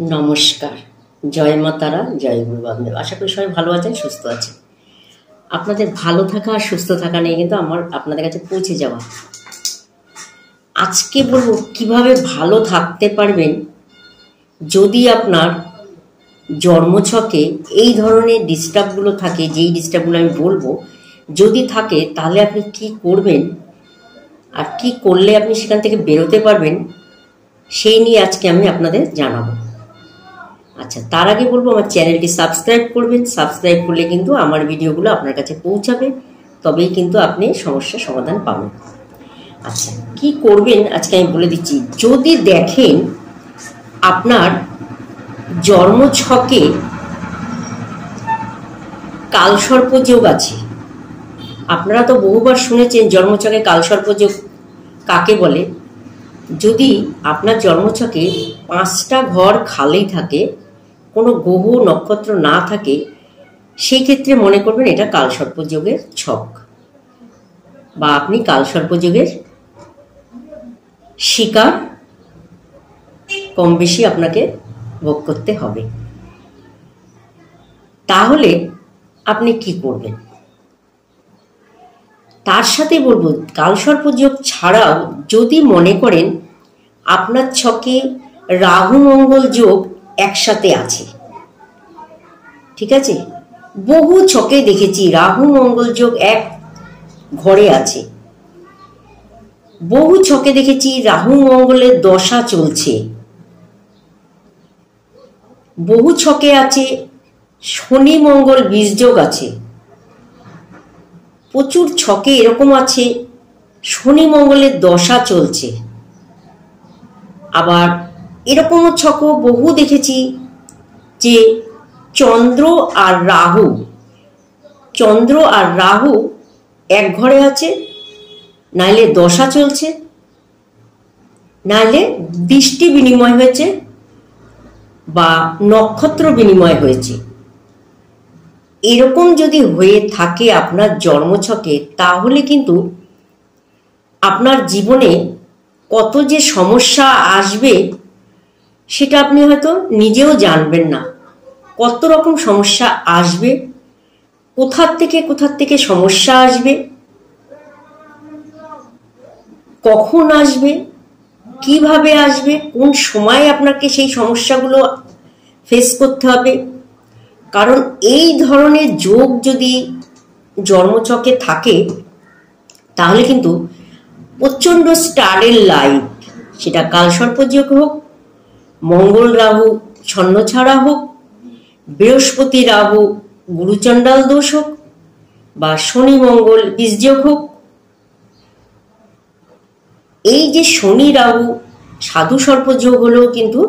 নমস্কার, জয় মা তারা, জয় গুরু বামদেব। আশা করি সবাই ভালো আছেন, সুস্থ আছেন। আপনাদের ভালো থাকা আর সুস্থ থাকা নিয়ে কিন্তু আমার আপনাদের কাছে পৌঁছে যাওয়া। আজকে বলবো কিভাবে ভালো থাকতে পারবেন যদি আপনার জন্মছকে এই ধরনের ডিস্টার্বগুলো থাকে। যেই ডিস্টার্বগুলো আমি বলবো যদি থাকে, তাহলে আপনি কি করবেন আর কি করলে আপনি সেখান থেকে বেরোতে পারবেন, সেই নিয়ে আজকে আমি আপনাদের জানাবো। আচ্ছা, তার আগে বলবো আমার চ্যানেলটি সাবস্ক্রাইব করবেন। সাবস্ক্রাইব করলে কিন্তু আমার ভিডিওগুলো আপনার কাছে পৌঁছাবে, তবেই কিন্তু আপনি সমস্যার সমাধান পাবেন। আচ্ছা, কি করবেন আজকে আমি বলে দিচ্ছি। যদি দেখেন আপনার জন্মছকে কালসর্প যোগ আছে, আপনারা তো বহুবার শুনেছেন জন্মছকে কালসর্প যোগ কাকে বলে। যদি আপনার জন্মছকে 5টা ঘর খালি থাকে, কোনো গ্রহ নক্ষত্র না থাকে, সেই ক্ষেত্রে মনে করবেন এটা কালসর্প যোগের ছক, বা আপনি কালসর্প যোগের শিকার কম বেশি আপনাকে ভোগ করতে হবে। তাহলে আপনি কি করবেন? তার সাথে বলবো, কালসর্প যোগ ছাড়াও যদি মনে করেন আপনার ছকে রাহু মঙ্গল যোগ একসাথে আছে, ঠিক আছে, বহু ছকে দেখেছি রাহু মঙ্গল যোগ এক ঘরে আছে, বহু ছকে দেখেছি রাহু মঙ্গলের দশা চলছে, বহু ছকে আছে শনি মঙ্গল বীজযোগ আছে, প্রচুর ছকে এরকম আছে শনি মঙ্গলের দশা চলছে। আবার এরকমও ছকও বহু দেখেছি যে চন্দ্র আর রাহু এক ঘরে আছে, নাইলে দশা চলছে, নাইলে দৃষ্টি বিনিময় হয়েছে বা নক্ষত্র বিনিময় হয়েছে। এরকম যদি হয়ে থাকে আপনার জন্মছকে, তাহলে কিন্তু আপনার জীবনে কত যে সমস্যা আসবে সেটা আপনি হয়তো নিজেও জানবেন না। কত রকম সমস্যা আসবে, কোথার থেকে সমস্যা আসবে, কখন আসবে, কিভাবে আসবে, কোন সময় আপনাকে সেই সমস্যাগুলো ফেস করতে হবে। কারণ এই ধরনের যোগ যদি জন্মছকে থাকে, তাহলে কিন্তু প্রচণ্ড স্টারের লাইট, সেটা কালসর্প যোগ হোক, মঙ্গল রাহু ছন্নছাড়া হোক, বৃহস্পতি রাহু গুরুচণ্ডাল দোষ হোক, বা শনি মঙ্গল বীজযোগ হোক, এই যে শনি রাহু সাধু সর্প যোগ হলেও কিন্তু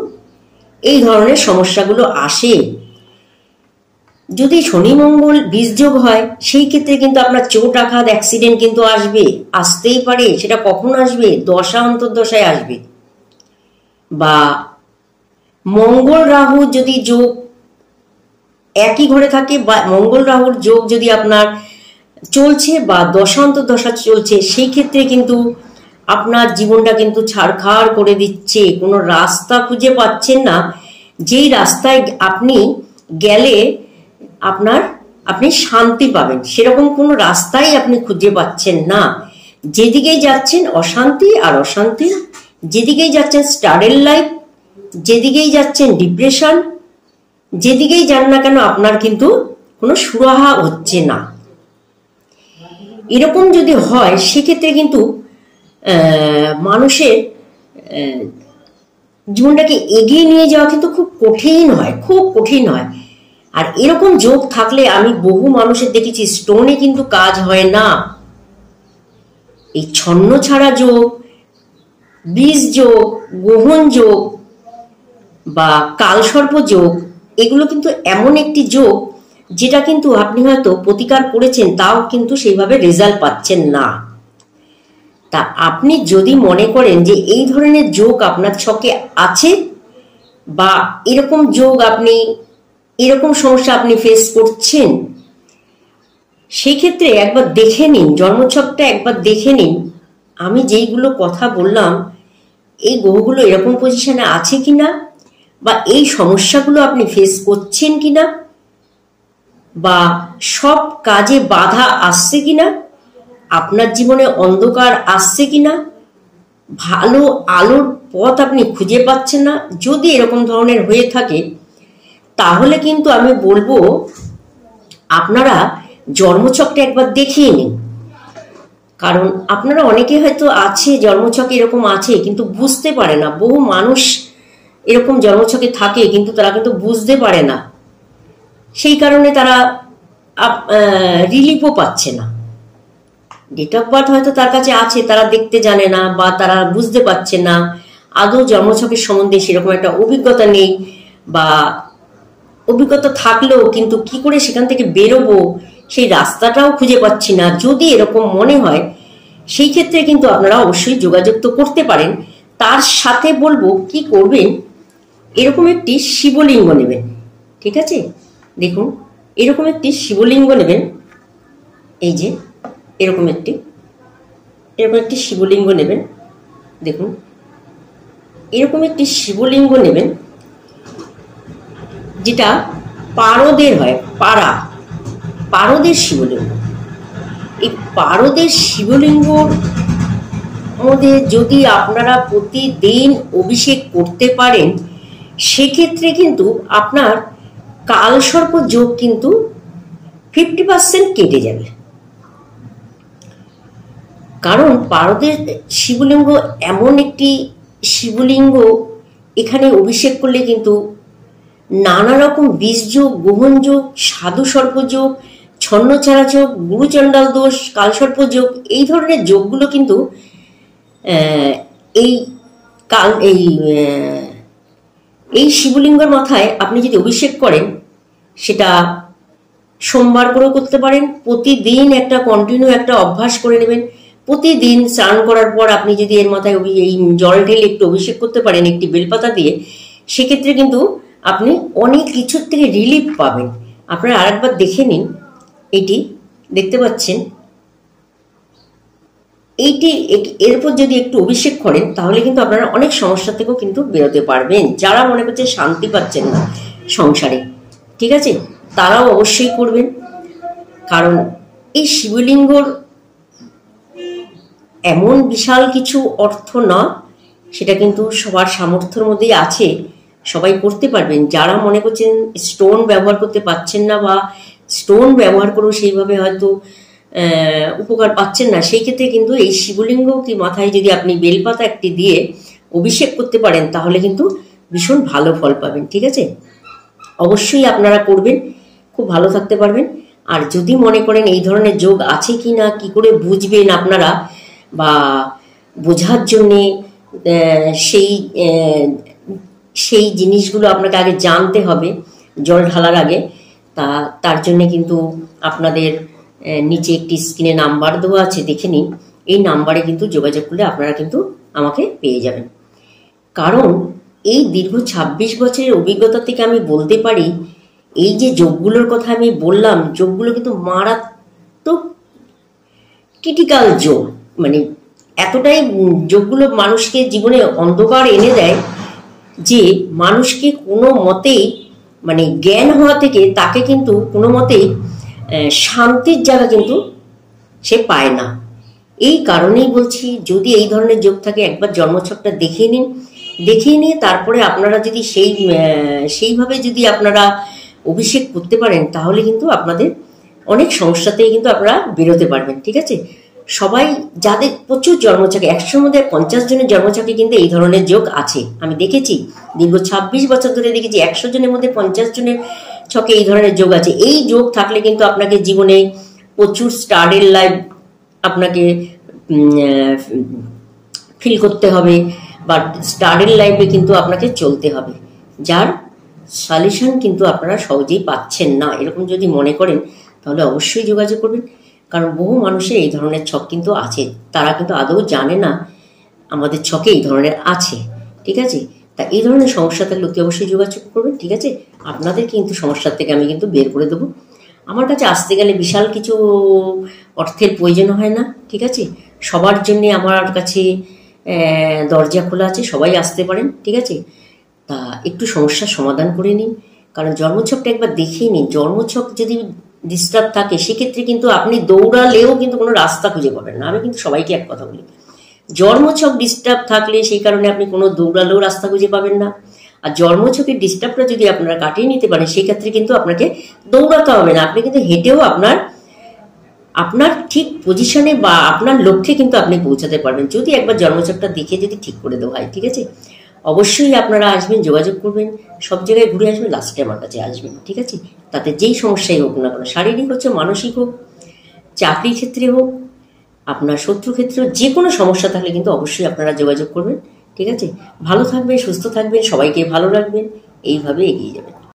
এই ধরনের সমস্যাগুলো আসে। যদি শনি মঙ্গল বীজযোগ হয়, সেই ক্ষেত্রে কিন্তু আপনার চোট আঘাত অ্যাক্সিডেন্ট কিন্তু আসতেই পারে। সেটা কখন আসবে? দশা অন্তর্দশায় আসবে। বা মঙ্গল রাহু যদি যোগ একই ঘরে থাকে, বা মঙ্গল রাহুর যোগ যদি আপনার চলছে বা দশা অন্তর্দশা চলছে, সেই ক্ষেত্রে কিন্তু আপনার জীবনটা কিন্তু ছাড়খাড় করে দিচ্ছে। কোনো রাস্তা খুঁজে পাচ্ছেন না, যেই রাস্তায় আপনি গেলে আপনি শান্তি পাবেন, সেরকম কোনো রাস্তাই আপনি খুঁজে পাচ্ছেন না। যেদিকেই যাচ্ছেন অশান্তি আর অশান্তি, যেদিকেই যাচ্ছেন স্টারের লাইট, যেদিকেই যাচ্ছেন ডিপ্রেশন, যেদিকেই যান না কেন আপনার কিন্তু কোনো সুরাহা হচ্ছে না। এরকম যদি হয়, সেক্ষেত্রে কিন্তু মানুষের জীবনটাকে এগিয়ে নিয়ে যাওয়া কিন্তু খুব কঠিন হয়। আর এরকম যোগ থাকলে আমি বহু মানুষের দেখেছি স্টোনে কিন্তু কাজ হয় না। এই ছন্ন ছাড়া যোগ, বীজ যোগ, গ্রহণ যোগ বা কালসর্প যোগ, এগুলো কিন্তু এমন একটি যোগ যেটা কিন্তু আপনি হয়তো প্রতিকার করেছেন, তাও কিন্তু সেইভাবে রেজাল্ট পাচ্ছেন না। তা আপনি যদি মনে করেন যে এই ধরনের যোগ আপনার ছকে আছে, বা এরকম যোগ এরকম সমস্যা আপনি ফেস করছেন, সেই ক্ষেত্রে একবার দেখে নিন, জন্মছকটা একবার দেখে নিন। আমি যেইগুলো কথা বললাম, এই গ্রহগুলো এরকম পজিশনে আছে কিনা, বা এই সমস্যাগুলো আপনি ফেস করছেন কিনা, বা সব কাজে বাধা আসছে কিনা, আপনার জীবনে অন্ধকার আসছে কিনা, ভালো আলোর পথ আপনি খুঁজে পাচ্ছেন না, যদি এরকম ধরনের হয়ে থাকে তাহলে কিন্তু আমি বলবো আপনারা জন্মছকটা একবার দেখিয়ে নিন। কারণ আপনারা অনেকে হয়তো আছে জন্মছকে এরকম আছে কিন্তু বুঝতে পারে না। বহু মানুষ এরকম জন্মছকে থাকে কিন্তু তারা কিন্তু বুঝতে পারে না, সেই কারণে তারা রিলিফও পাচ্ছে না। ডেট অফ বার্থ হয়তো তার কাছে আছে, তারা দেখতে জানে না বা তারা বুঝতে পারছে না, আদৌ জন্মছকের সম্বন্ধে সেরকম একটা অভিজ্ঞতা নেই, বা অভিজ্ঞতা থাকলেও কিন্তু কি করে সেখান থেকে বেরোবো সেই রাস্তাটাও খুঁজে পাচ্ছি না। যদি এরকম মনে হয় সেই ক্ষেত্রে কিন্তু আপনারা অবশ্যই যোগাযোগ তো করতে পারেন। তার সাথে বলবো কি করবেন, এরকম একটি শিবলিঙ্গ নেবেন, ঠিক আছে? দেখুন এরকম একটি শিবলিঙ্গ নেবেন, এই যে এরকম একটি শিবলিঙ্গ নেবেন। দেখুন এরকম একটি শিবলিঙ্গ নেবেন যেটা পারদের হয়, পারদের শিবলিঙ্গ। এই পারদের শিবলিঙ্গর মধ্যে যদি আপনারা প্রতিদিন অভিষেক করতে পারেন সেক্ষেত্রে কিন্তু আপনার কালসর্প যোগ কিন্তু 50% কেটে যাবে। কারণ পারদের শিবলিঙ্গ এমন একটি শিবলিঙ্গ, এখানে অভিষেক করলে কিন্তু নানা রকম বীজ যোগ, গ্রহণ যোগ, সাধু সর্প যোগ, ছন্নছাড়া যোগ, গুরুচণ্ডাল দোষ, কালসর্প যোগ, এই ধরনের যোগগুলো কিন্তু এই শিবলিঙ্গের মাথায় আপনি যদি অভিষেক করেন, সেটা সোমবার করেও করতে পারেন, প্রতিদিন একটা কন্টিনিউ একটা অভ্যাস করে নেবেন। প্রতিদিন স্নান করার পর আপনি যদি এর মাথায় এই জল ঢেলে একটু অভিষেক করতে পারেন একটি বেলপাতা দিয়ে, সেক্ষেত্রে কিন্তু আপনি অনেক কিছুর থেকে রিলিফ পাবেন। আপনারা আরেকবার দেখে নিন, এটি দেখতে পাচ্ছেন, এর উপর যদি একটু অভিষেক করেন তাহলে কিন্তু আপনারা অনেক সমস্যা থেকেও কিন্তু বেরোতে পারবেন। যারা মনে করছে শান্তি পাচ্ছেন না সংসারে, ঠিক আছে, তারাও অবশ্যই করবেন। কারণ এই শিবলিঙ্গর এমন বিশাল কিছু অর্থ না, সেটা কিন্তু সবার সামর্থ্যের মধ্যেই আছে, সবাই করতে পারবেন। যারা মনে করছেন স্টোন ব্যবহার করতে পারছেন না বা স্টোন ব্যবহার করেও সেইভাবে হয়তো উপকার পাচ্ছেন না, সেই ক্ষেত্রে কিন্তু এই শিবলিঙ্গ কি মাথায় যদি আপনি বেলপাতা একটি দিয়ে অভিষেক করতে পারেন তাহলে কিন্তু ভীষণ ভালো ফল পাবেন, ঠিক আছে? অবশ্যই আপনারা করবেন, খুব ভালো থাকতে পারবেন। আর যদি মনে করেন এই ধরনের যোগ আছে কি না, কি করে বুঝবেন আপনারা, বা বোঝার জন্যে সেই জিনিসগুলো আপনাকে আগে জানতে হবে জল ঢালার আগে। তার জন্যে কিন্তু আপনাদের নিচে একটি স্ক্রিনে নাম্বার দেওয়া আছে, দেখে নিন। এই নাম্বারে কিন্তু যোগাযোগ করলে আপনারা কিন্তু আমাকে পেয়ে যাবেন। কারণ এই দীর্ঘ 26 বছরের অভিজ্ঞতা থেকে আমি বলতে পারি, এই যে যোগগুলোর কথা আমি বললাম, যোগগুলো কিন্তু মারাত্মক ক্রিটিক্যাল যোগ। মানে এতটাই যোগগুলো মানুষকে জীবনে অন্ধকার এনে দেয় যে মানুষকে কোনো মতেই, মানে জ্ঞান হওয়া থেকে তাকে কিন্তু কোনো মতেই শান্তির জায়গা কিন্তু সে পায় না। এই কারণেই বলছি, যদি এই ধরনের যোগ থাকে একবার জন্মছকটা দেখিয়ে নিন, দেখিয়ে নিয়ে তারপরে আপনারা যদি সেইভাবে যদি আপনারা অভিষেক করতে পারেন তাহলে কিন্তু আপনাদের অনেক সমস্যাতেই কিন্তু আপনারা বেরোতে পারবেন, ঠিক আছে? সবাই যাদের প্রচুর জন্মছকে, 100 মধ্যে 50 জনের জন্মছকে কিন্তু এই ধরনের যোগ আছে। আমি দেখেছি, দীর্ঘ 26 বছর ধরে দেখেছি 100 জনের মধ্যে 50 জনের ছকে এই ধরনের যোগ আছে। এই যোগ থাকলে কিন্তু আপনাকে জীবনে প্রচুর স্টারের লাইফ আপনাকে ফিল করতে হবে, বা স্টারের লাইফে কিন্তু আপনাকে চলতে হবে, যার সলিউশন কিন্তু আপনারা সহজেই পাচ্ছেন না। এরকম যদি মনে করেন তাহলে অবশ্যই যোগাযোগ করবেন। কারণ বহু মানুষের এই ধরনের ছক কিন্তু আছে, তারা কিন্তু আদৌ জানে না আমাদের ছকে এই ধরনের আছে, ঠিক আছে? তা এই ধরনের সমস্যা থাকলে অতি অবশ্যই যোগাযোগ করবেন, ঠিক আছে? আপনাদের কিন্তু সমস্যার থেকে আমি কিন্তু বের করে দেবো। আমার কাছে আসতে গেলে বিশাল কিছু অর্থের প্রয়োজন হয় না, ঠিক আছে? সবার জন্যে আমার কাছে দরজা খোলা আছে, সবাই আসতে পারেন, ঠিক আছে? তা একটু সমস্যার সমাধান করে নিন। কারণ জন্মছকটা একবার দেখিয়ে নিন। জন্মছক যদি ডিস্টার্ব থাকে সেক্ষেত্রে কিন্তু আপনি দৌড়ালেও কিন্তু কোনো রাস্তা খুঁজে পাবেন না। আমি কিন্তু সবাইকে এক কথা বলি, জন্মছক ডিস্টার্ব থাকলে সেই কারণে আপনি কোনো দৌড়ালেও রাস্তা খুঁজে পাবেন না। আর জন্মছকের ডিস্টার্বটা যদি আপনারা কাটিয়ে নিতে পারেন সেই ক্ষেত্রে কিন্তু আপনাকে দৌড়াতে হবে না, আপনি কিন্তু হেঁটেও আপনার ঠিক পজিশনে বা আপনার লক্ষ্যে কিন্তু আপনি পৌঁছাতে পারবেন, যদি একবার জন্মছকটা দেখে যদি ঠিক করে দেওয়া হয়। ঠিক আছে, অবশ্যই আপনারা আসবেন, যোগাযোগ করবেন, সব জায়গায় ঘুরে আসবেন, লাস্টে আমার কাছে আসবেন। ঠিক আছে, তাতে যেই সমস্যাই হোক না কেন, শারীরিক হচ্ছে, মানসিক হোক, চাকরির ক্ষেত্রে হোক, আপনার শত্রু ক্ষেত্রে যে কোনো সমস্যা থাকলে কিন্তু অবশ্যই আপনারা যোগাযোগ করবেন। ঠিক আছে, ভালো থাকবেন, সুস্থ থাকবেন, সবাইকে ভালো রাখবেন, এইভাবে এগিয়ে যাবেন।